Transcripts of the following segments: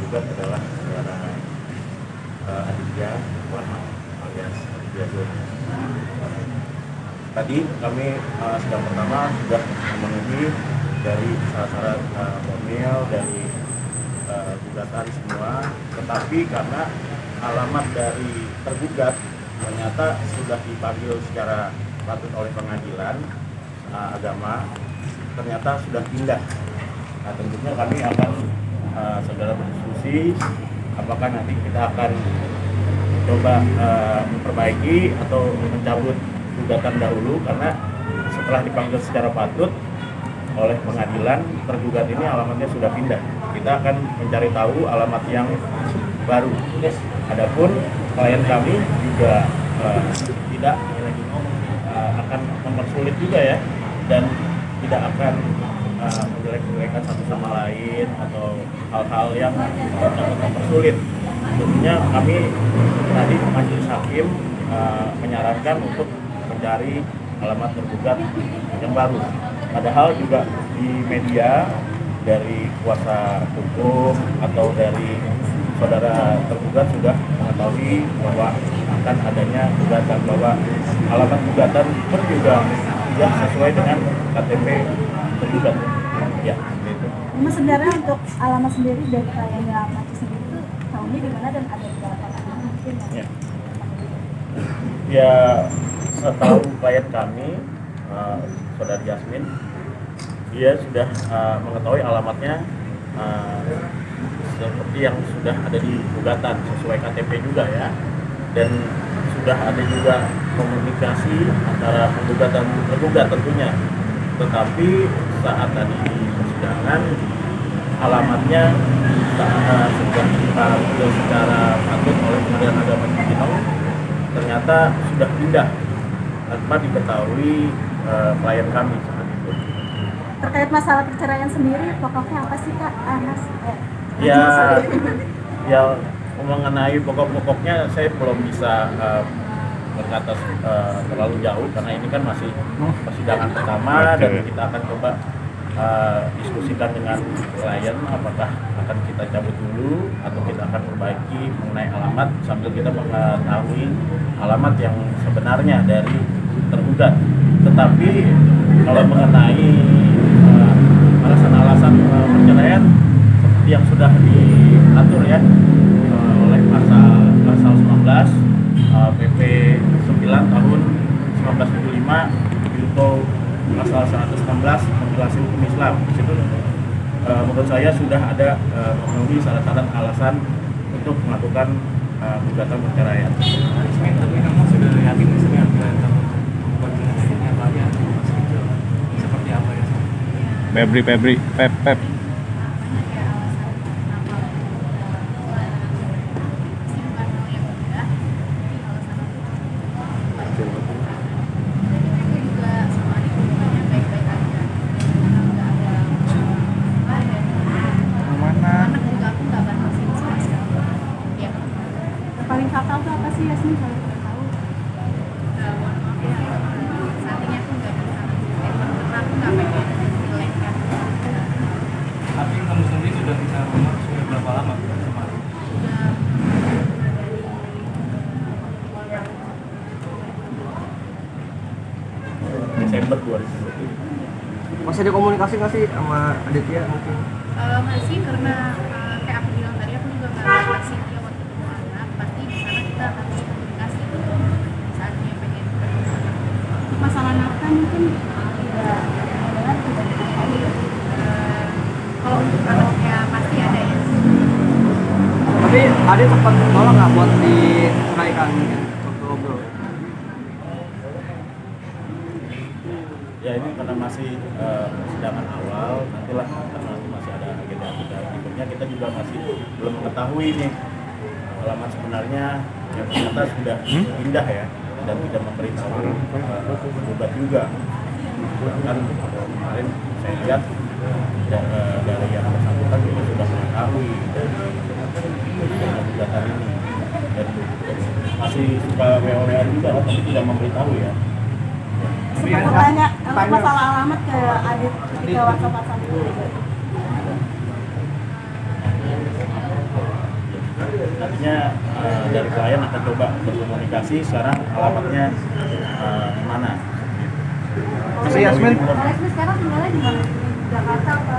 tergugat adalah saudara Aditya Warman alias Aditya Zul. Tadi kami sidang pertama sudah memenuhi dari syarat formil dari gugatan semua, tetapi karena alamat dari tergugat ternyata sudah dipanggil secara patut oleh pengadilan agama, ternyata sudah pindah. Nah, tentunya kami akan saudara berdiskusi apakah nanti kita akan coba memperbaiki atau mencabut gugatan dahulu, karena setelah dipanggil secara patut oleh pengadilan, tergugat ini alamatnya sudah pindah. Kita akan mencari tahu alamat yang baru. Adapun klien kami juga tidak akan mempersulit juga ya, dan tidak akan menjelek-jelekan satu sama lain atau hal-hal yang mempersulit. Tentunya kami tadi majelis hakim menyarankan untuk mencari alamat tergugat yang baru. Padahal juga di media dari kuasa hukum atau dari saudara tergugat sudah mengetahui bahwa akan adanya gugatan, bahwa alamat gugatan pun juga tidak sesuai dengan KTP tergugat. Ya, gitu. Mas, sebenarnya untuk alamat sendiri dari kliennya Mas sendiri itu tahunnya di mana dan ada berapa anak mungkin ya? Ya, setahu klien kami, saudara Jasmine, dia sudah mengetahui alamatnya seperti yang sudah ada di gugatan sesuai KTP juga ya, dan sudah ada juga komunikasi antara penggugat dan tergugat tentunya. Tetapi saat tadi di persidangan alamatnya sudah dipanggil secara patut oleh Pengadilan Agama Cibinong, ternyata sudah pindah tanpa diketahui klien kami seperti itu. Terkait masalah perceraian sendiri, pokoknya apa sih Kak? Ya mengenai pokok-pokoknya saya belum bisa berkata terlalu jauh, karena ini kan masih persidangan pertama. Dan kita akan coba diskusikan dengan klien apakah akan kita cabut dulu atau kita akan perbaiki mengenai alamat sambil kita mengetahui alamat yang sebenarnya dari tergugat. Tetapi kalau mengenai alasan-alasan perceraian seperti yang sudah diatur ya oleh pasal 19 PP 9 tahun 1975 junto pasal 116 regulasi hukum Islam. Itu menurut saya sudah ada memenuhi syarat-syarat alasan untuk melakukan gugatan perceraian. Tapi kamu sudah yakin misalnya membuat perceraiannya banyak masih kecil seperti apa ya? Pep. Paling fatal tuh apa sih Yasmin kalau kita tahu? Saat ini aku nggak bisa karena aku nggak pengen dilengkan. Tapi kamu sendiri sudah bisa rumah sudah berapa lama kemarin? Desember 2020. Masih ada komunikasi nggak sih sama Aditya mungkin? Masih karena kayak aku bilang tadi, aku juga nggak masih dia waktu ketemu anak, pasti di sana kita harus komunikasi saatnya pengen. Masalah nafkah mungkin tidak diketahui. Kalau untuk anaknya pasti ada ya. Tapi Adit sempat nolak nggak buat diceraikan mungkin waktu ngobrol? Ya, ini karena masih persidangan awal, nantilah karena masih ada agenda-agenda berikutnya, kita juga masih belum mengetahui nih alamat sebenarnya yang ternyata sudah pindah ya, dan tidak memberitahu penggugat juga. Bahkan kemarin saya lihat dari yang bersangkutan juga sudah mengetahui dari gugatan ini, dan masih suka WA juga, tapi tidak memberitahu ya. Sempat tanya masalah alamat ke Adit ketika WhatsApp itu. selanjutnya dari klien akan coba berkomunikasi sekarang alamatnya di mana. Masih Yasmin? Yasmin sekarang tinggalnya di mana? Di Jakarta apa?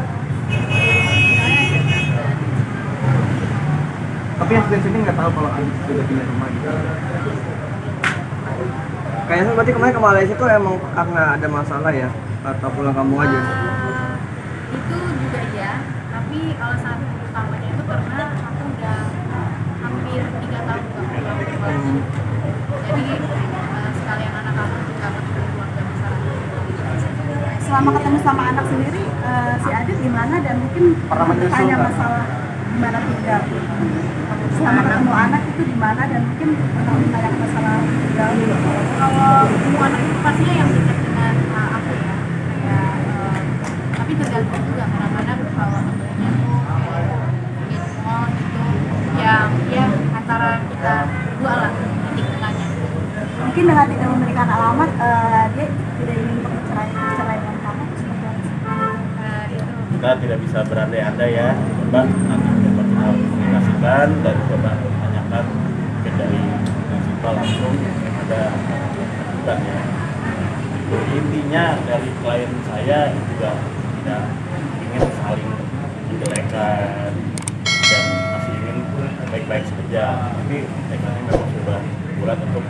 Tapi yang sini nggak tahu kalau Adit sudah pindah rumah gitu. Kayaknya berarti kemarin ke Malaysia itu emang karena ada masalah ya, atau pulang kampung aja? Itu juga ya, tapi alasan utamanya itu karena aku udah hampir 3 tahun gak pulang ke Malaysia. Jadi sekalian anak aku juga ketemu keluarga besar aku. Selama ketemu sama anak sendiri, si Adit gimana dan mungkin Pernah menyusul tanya nggak? masalah gimana tinggal. Selama ketemu anak itu di mana dan mungkin pernah tanya masalah tinggal. Kalau ketemu anak itu pastinya yang dekat dengan aku ya, kayak tapi tergantung juga kadang-kadang kalau ketemunya tuh kayak di mall gitu, yang ya antara kita berdua lah titik tengahnya. Mungkin dengan tidak memberikan alamat, dia tidak ingin untuk bercerai dengan kamu. Seperti apa? Itu Kita tidak bisa berandai-andai ya, coba nanti coba kita komunikasikan dan coba tanyakan mungkin dari prinsipal langsung ada bukan ya. Intinya dari klien saya juga tidak ingin saling menjelekan dan masih ingin baik-baik saja, tapi tekniknya memang sudah bulat untuk